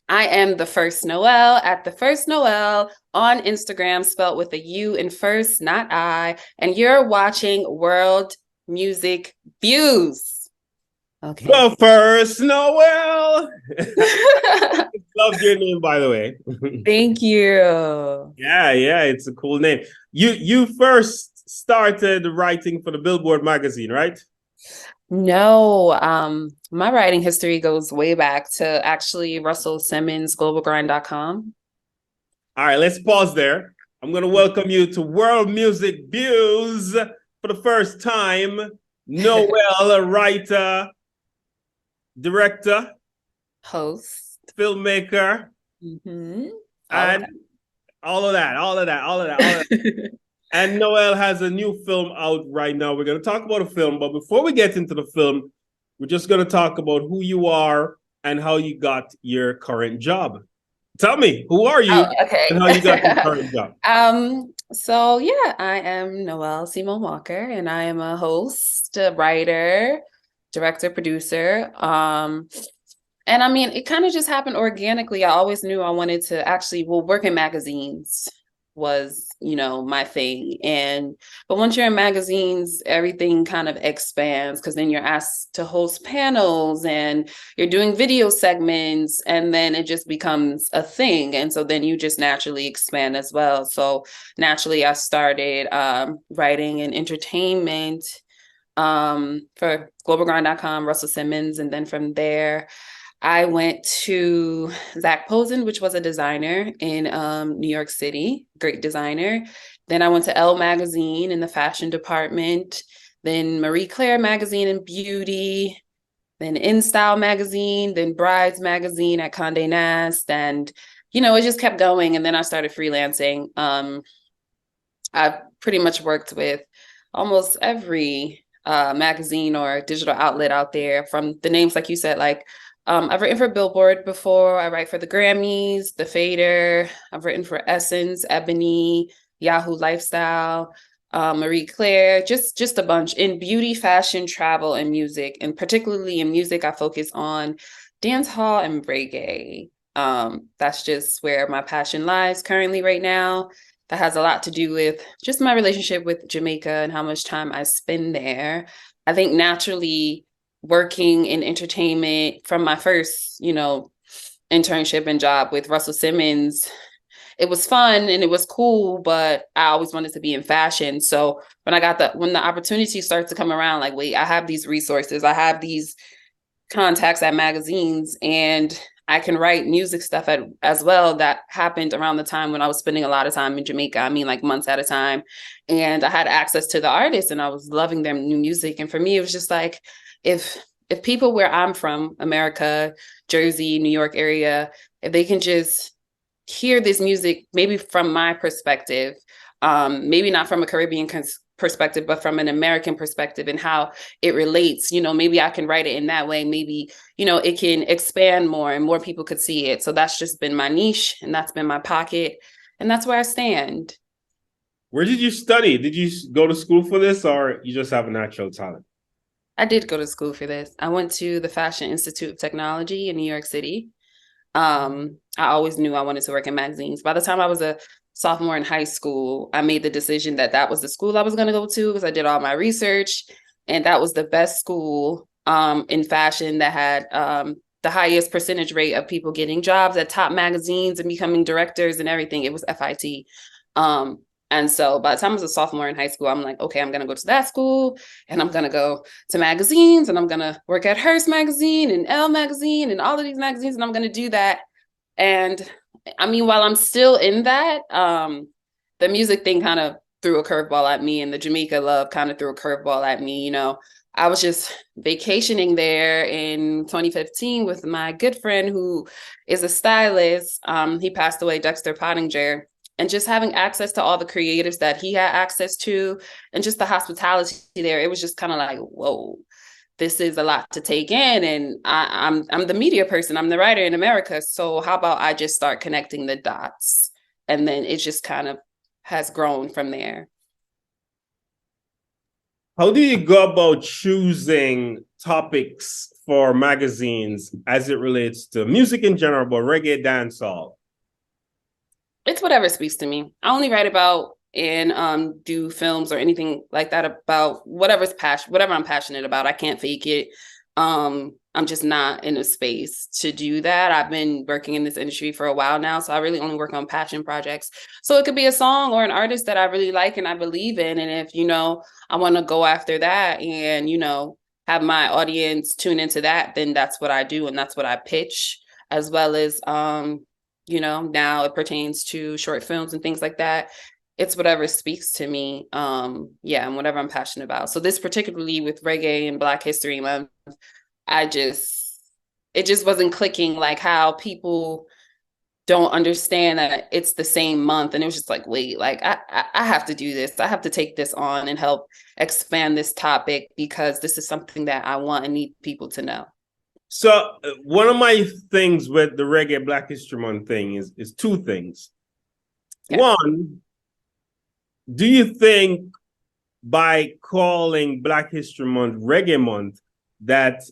I am the first Noel at the first Noel on Instagram, spelled with a U in first, not I. And you're watching World Music Views. Okay. The first Noel. Love your name, by the way. Thank you. Yeah, it's a cool name. You first started writing for the Billboard magazine, right? No, my writing history goes way back to actually Russell Simmons, globalgrind.com. All right, let's pause there. I'm gonna welcome you to World Music Views for the first time. Noel, a writer, director, Host. filmmaker, Mm-hmm. All of and all of that. that. And Noel has a new film out right now. We're going to talk about a film, but before we get into the film, we're just going to talk about who you are and how you got your current job. Tell me, who are Oh, you and okay. how you got your current job? So yeah, I am Noel Cymone Walker, and I am a host, a writer, director, producer. And I mean, it kind of just happened organically. I always knew I wanted to actually, well, work in magazines was, my thing. But once you're in magazines, everything kind of expands because then you're asked to host panels and you're doing video segments, and then it just becomes a thing. And so then you just naturally expand as well. So naturally, I started writing in entertainment for globalgrind.com, Russell Simmons. And then from there, I went to Zach Posen, which was a designer in New York City, great designer. Then I went to Elle Magazine in the fashion department, then Marie Claire Magazine in beauty, then In Style Magazine, then Brides Magazine at Condé Nast. And, it just kept going. And then I started freelancing. I pretty much worked with almost every magazine or digital outlet out there, from the names, like you said, like I've written for Billboard before. I write for the Grammys, the Fader. I've written for Essence, Ebony, Yahoo Lifestyle, Marie Claire, just a bunch in beauty, fashion, travel, and music. And particularly in music, I focus on dance hall and reggae. That's just where my passion lies currently right now. That has a lot to do with just my relationship with Jamaica and how much time I spend there. I think naturally working in entertainment from my first, internship and job with Russell Simmons, it was fun and it was cool, but I always wanted to be in fashion. So when the opportunity starts to come around, like, wait, I have these resources, I have these contacts at magazines, and I can write music stuff as well. That happened around the time when I was spending a lot of time in Jamaica. I mean, like months at a time. And I had access to the artists and I was loving their new music. And for me, it was just like, if people where I'm from, America, Jersey, New York area, if they can just hear this music, maybe from my perspective, maybe not from a Caribbean perspective, but from an American perspective and how it relates, maybe I can write it in that way. Maybe, it can expand more and more people could see it. So that's just been my niche and that's been my pocket. And that's where I stand. Where did you study? Did you go to school for this or you just have a natural talent? I did go to school for this. I went to the Fashion Institute of Technology in New York City. I always knew I wanted to work in magazines. By the time I was a sophomore in high school, I made the decision that that was the school I was going to go to because I did all my research, and that was the best school in fashion that had the highest percentage rate of people getting jobs at top magazines and becoming directors and everything. It was FIT. Um, and so by the time I was a sophomore in high school, I'm like, okay, I'm going to go to that school and I'm going to go to magazines and I'm going to work at Hearst Magazine and Elle Magazine and all of these magazines. And I'm going to do that. And I mean, while I'm still in that, the music thing kind of threw a curveball at me, and the Jamaica love kind of threw a curveball at me. I was just vacationing there in 2015 with my good friend who is a stylist. He passed away, Dexter Pottinger, and just having access to all the creatives that he had access to and just the hospitality there, it was just kind of like, whoa, this is a lot to take in. And I'm the media person, I'm the writer in America. So how about I just start connecting the dots? And then it just kind of has grown from there. How do you go about choosing topics for magazines as it relates to music in general, but reggae dancehall? It's whatever speaks to me. I only write about and do films or anything like that about whatever I'm passionate about. I can't fake it. I'm just not in a space to do that. I've been working in this industry for a while now, so I really only work on passion projects. So it could be a song or an artist that I really like and I believe in, and if I want to go after that and have my audience tune into that, then that's what I do and that's what I pitch, as well as now it pertains to short films and things like that. It's whatever speaks to me, and whatever I'm passionate about. So this particularly with reggae and Black History Month, it just wasn't clicking, like how people don't understand that it's the same month. And it was just like, wait, like I have to do this. I have to take this on and help expand this topic because this is something that I want and need people to know. So one of my things with the Reggae Black History Month thing is two things. Yeah. One, do you think by calling Black History Month Reggae Month, that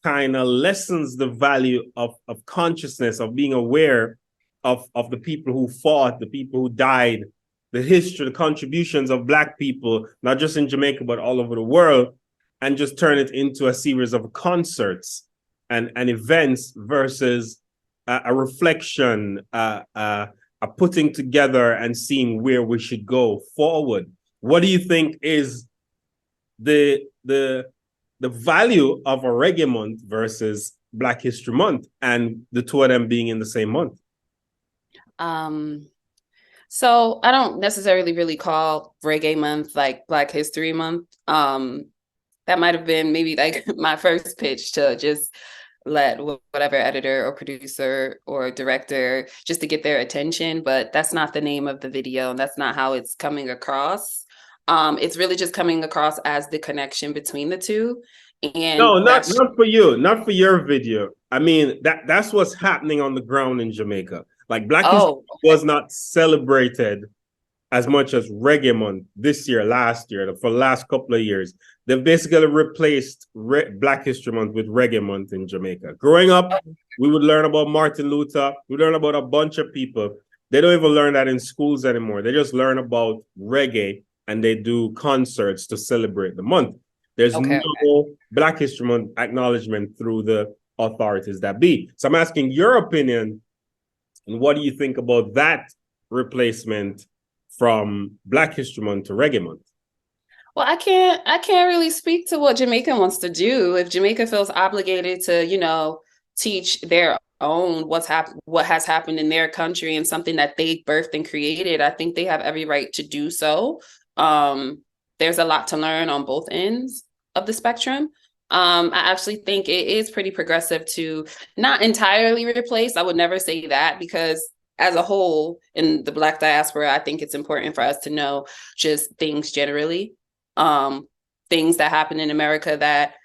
kind of lessens the value of consciousness, of being aware of the people who fought, the people who died, the history, the contributions of Black people, not just in Jamaica, but all over the world, and just turn it into a series of concerts and events versus a reflection, a putting together and seeing where we should go forward? What do you think is the value of a reggae month versus Black History Month, and the two of them being in the same month? So I don't necessarily really call reggae month like Black History Month. That might have been maybe like my first pitch to just let whatever editor or producer or director just to get their attention, but that's not the name of the video and that's not how it's coming across. It's really just coming across as the connection between the two. And no, not for you, not for your video. I mean, that's what's happening on the ground in Jamaica. Like Black History was not celebrated as much as Reggae Month this year, last year, for the last couple of years. They've basically replaced Black History Month with Reggae Month in Jamaica. Growing up, we would learn about Martin Luther. We learn about a bunch of people. They don't even learn that in schools anymore. They just learn about reggae and they do concerts to celebrate the month. There's no Black History Month acknowledgement through the authorities that be. So I'm asking your opinion, and what do you think about that replacement from Black History Month to Reggae Month? Well, I can't really speak to what Jamaica wants to do. If Jamaica feels obligated to, teach their own what has happened in their country and something that they birthed and created, I think they have every right to do so. There's a lot to learn on both ends of the spectrum. I actually think it is pretty progressive to not entirely replace. I would never say that, because as a whole in the Black diaspora, I think it's important for us to know just things generally, things that happen in America that,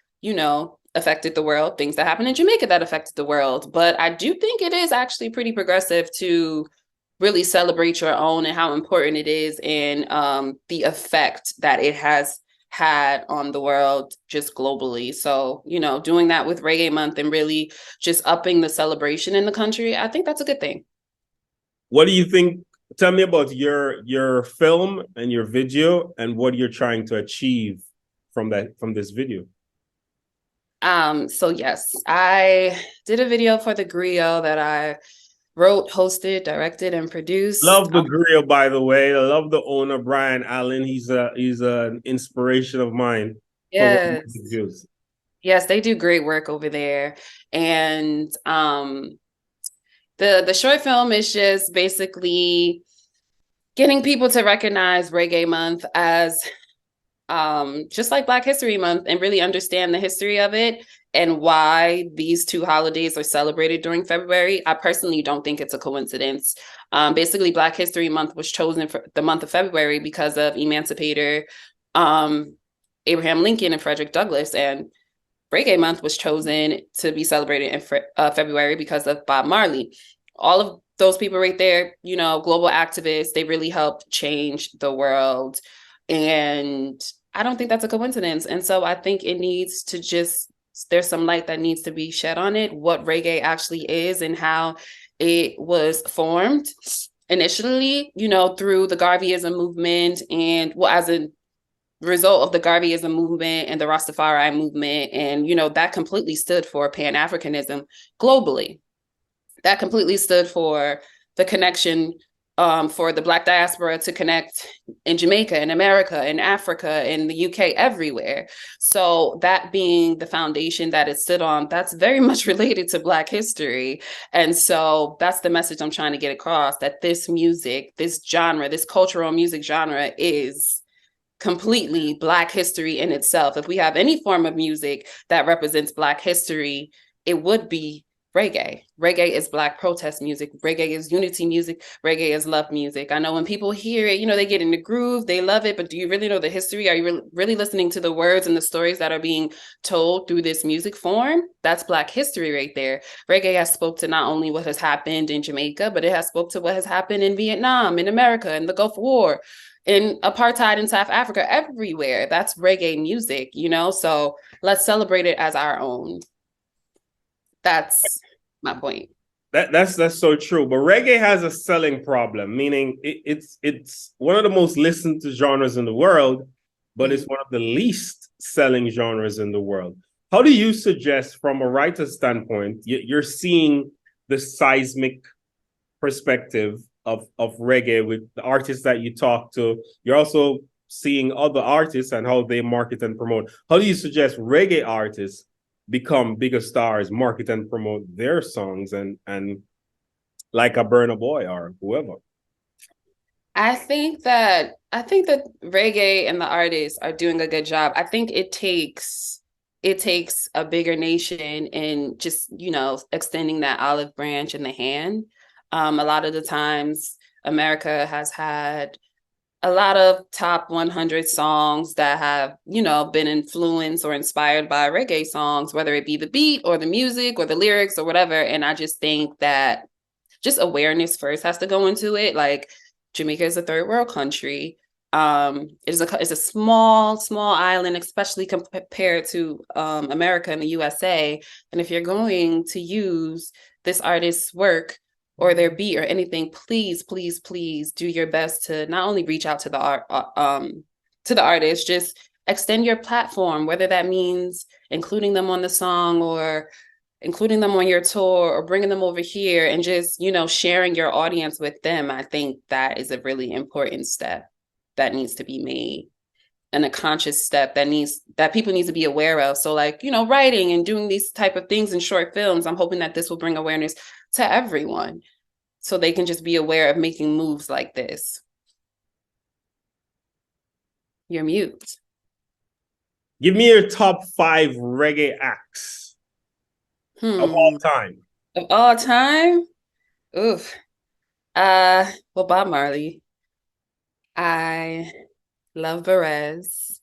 affected the world, things that happen in Jamaica that affected the world. But I do think it is actually pretty progressive to really celebrate your own and how important it is, and the effect that it has had on the world just globally. So, doing that with Reggae Month and really just upping the celebration in the country, I think that's a good thing. What do you think? Tell me about your film and your video and what you're trying to achieve from this video. So yes, I did a video for theGrio that I wrote, hosted, directed, and produced. Love theGrio, by the way. I love the owner, Brian Allen. He's an inspiration of mine. Yes. Yes, they do great work over there. And the short film is just basically getting people to recognize Reggae Month as just like Black History Month, and really understand the history of it and why these two holidays are celebrated during February. I personally don't think it's a coincidence. Basically, Black History Month was chosen for the month of February because of emancipator Abraham Lincoln and Frederick Douglass, and Reggae Month was chosen to be celebrated in February because of Bob Marley. All of those people right there, global activists, they really helped change the world. And I don't think that's a coincidence. And so I think it needs to just there's some light that needs to be shed on it, what reggae actually is and how it was formed initially, through the Garveyism movement and as a result of the Garveyism movement and the Rastafari movement. And, that completely stood for Pan-Africanism globally. That completely stood for the connection for the Black diaspora to connect in Jamaica, in America, in Africa, in the UK, everywhere. So that being the foundation that it stood on, that's very much related to Black history. And so that's the message I'm trying to get across, that this music, this genre, this cultural music genre is completely Black history in itself. If we have any form of music that represents Black history, it would be reggae. Reggae is Black protest music. Reggae is unity music. Reggae is love music. I know when people hear it, they get in the groove, they love it, but do you really know the history? Are you really listening to the words and the stories that are being told through this music form? That's Black history right there. Reggae has spoke to not only what has happened in Jamaica, but it has spoke to what has happened in Vietnam, in America, in the Gulf War, in apartheid in South Africa, everywhere. That's reggae music, so let's celebrate it as our own. That's my point. That's so true. But reggae has a selling problem, meaning it's one of the most listened to genres in the world, but it's one of the least selling genres in the world. How do you suggest, from a writer's standpoint, you're seeing the seismic perspective of reggae with the artists that you talk to? You're also seeing other artists and how they market and promote. How do you suggest reggae artists become bigger stars, market and promote their songs and like a Burna Boy or whoever? I think that reggae and the artists are doing a good job. I think it takes a bigger nation and just, extending that olive branch in the hand. A lot of the times America has had a lot of top 100 songs that have, been influenced or inspired by reggae songs, whether it be the beat or the music or the lyrics or whatever. And I just think that just awareness first has to go into it. Like, Jamaica is a third world country. It's a small island, especially compared to America and the USA. And if you're going to use this artist's work or their beat or anything, please, please, please do your best to not only reach out to the artist, just extend your platform, whether that means including them on the song or including them on your tour or bringing them over here and just, sharing your audience with them. I think that is a really important step that needs to be made, and a conscious step that people need to be aware of. So like, writing and doing these type of things in short films, I'm hoping that this will bring awareness to everyone so they can just be aware of making moves like this. You're mute. Give me your top 5 reggae acts of all time. Of all time? Oof. Well, Bob Marley. I love Perez.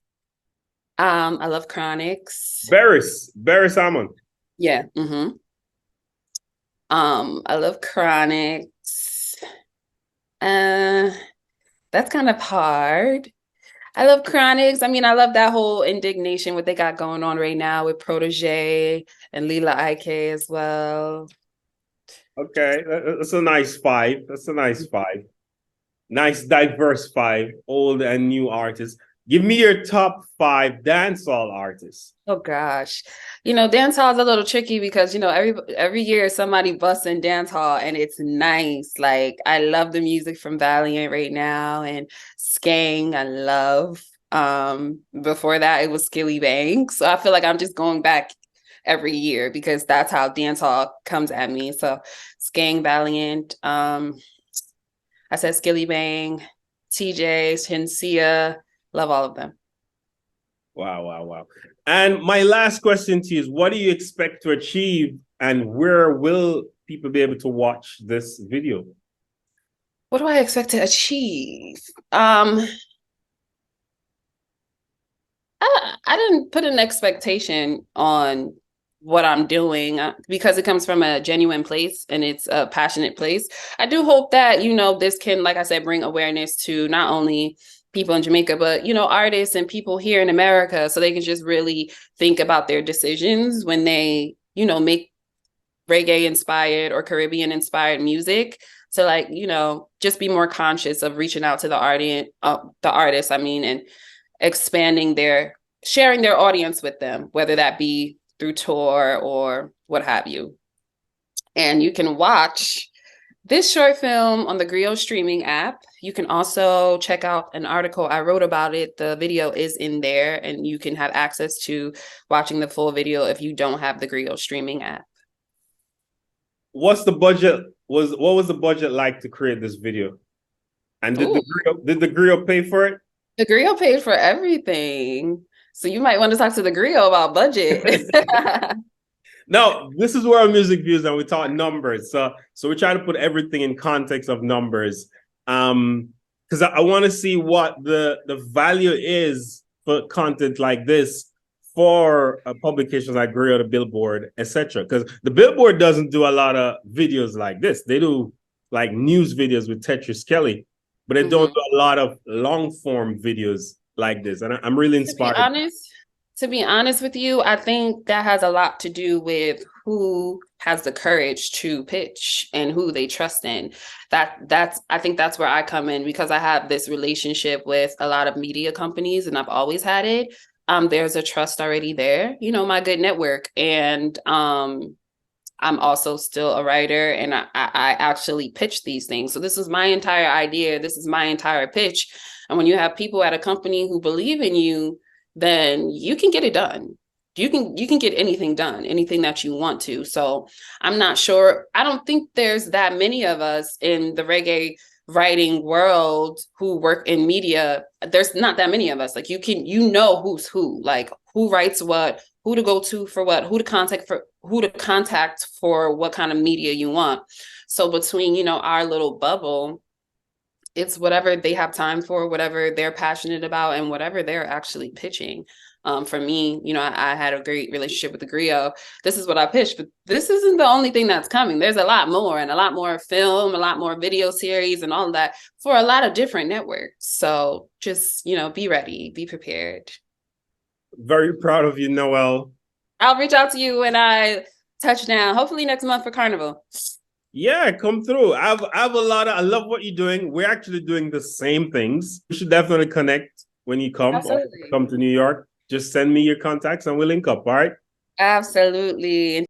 I love Chronix. Barry Salmon. Yeah. I love Chronix. That's kind of hard. I love Chronix. I mean, I love that whole indignation, what they got going on right now with Protoje and Lila Ike as well. Okay, that's a nice 5. That's a nice 5. Nice, diverse 5, old and new artists. Give me your top 5 dancehall artists. Oh gosh, dancehall is a little tricky because every year somebody busts in dancehall and it's nice. Like, I love the music from Valiant right now and Skang. I love. Before that it was Skilly Bang. So I feel like I'm just going back every year because that's how dancehall comes at me. So Skang, Valiant. I said Skilly Bang, TJ, Shinsia. Love all of them. Wow. And my last question to you is, what do you expect to achieve and where will people be able to watch this video? What do I expect to achieve? I didn't put an expectation on what I'm doing because it comes from a genuine place and it's a passionate place. I do hope that, this can, like I said, bring awareness to not only people in Jamaica, but artists and people here in America, so they can just really think about their decisions when they, make reggae inspired or Caribbean inspired music. To like, just be more conscious of reaching out to the artists, and expanding sharing their audience with them, whether that be through tour or what have you. And you can watch this short film on the Grio streaming app. You can also check out an article I wrote about it. The video is in there, and you can have access to watching the full video if you don't have the Grio streaming app. What's the budget? What was the budget like to create this video? And did the Grio pay for it? The Grio paid for everything. So you might want to talk to the Grio about budget. No, this is where our music views and we talk numbers. So we try to put everything in context of numbers. Because I want to see what the value is for content like this for publications like Grio, the Billboard, etc. Because the Billboard doesn't do a lot of videos like this. They do like news videos with Tetris Kelly, but they don't do a lot of long form videos like this. And I'm really inspired. To be honest with you, I think that has a lot to do with who has the courage to pitch and who they trust in. I think that's where I come in, because I have this relationship with a lot of media companies, and I've always had it. There's a trust already there, my good network. And I'm also still a writer, and I actually pitch these things. So this is my entire idea. This is my entire pitch. And when you have people at a company who believe in you, then you can get it done. You can get anything done, anything that you want to. So I'm not sure. I don't think there's that many of us in the reggae writing world who work in media. There's not that many of us. Like who's who, like who writes what, who to go to for what, who to contact for what kind of media you want. So between, our little bubble, it's whatever they have time for, whatever they're passionate about, and whatever they're actually pitching. For me, I had a great relationship with the Grio. This is what I pitched, but this isn't the only thing that's coming. There's a lot more, and a lot more film, a lot more video series and all of that for a lot of different networks. So just, be ready, be prepared. Very proud of you, Noel. I'll reach out to you when I touch down, hopefully next month for Carnival. Yeah, come through. I love what you're doing. We're actually doing the same things. We should definitely connect when you come to New York. Just send me your contacts and we'll link up. All right. Absolutely.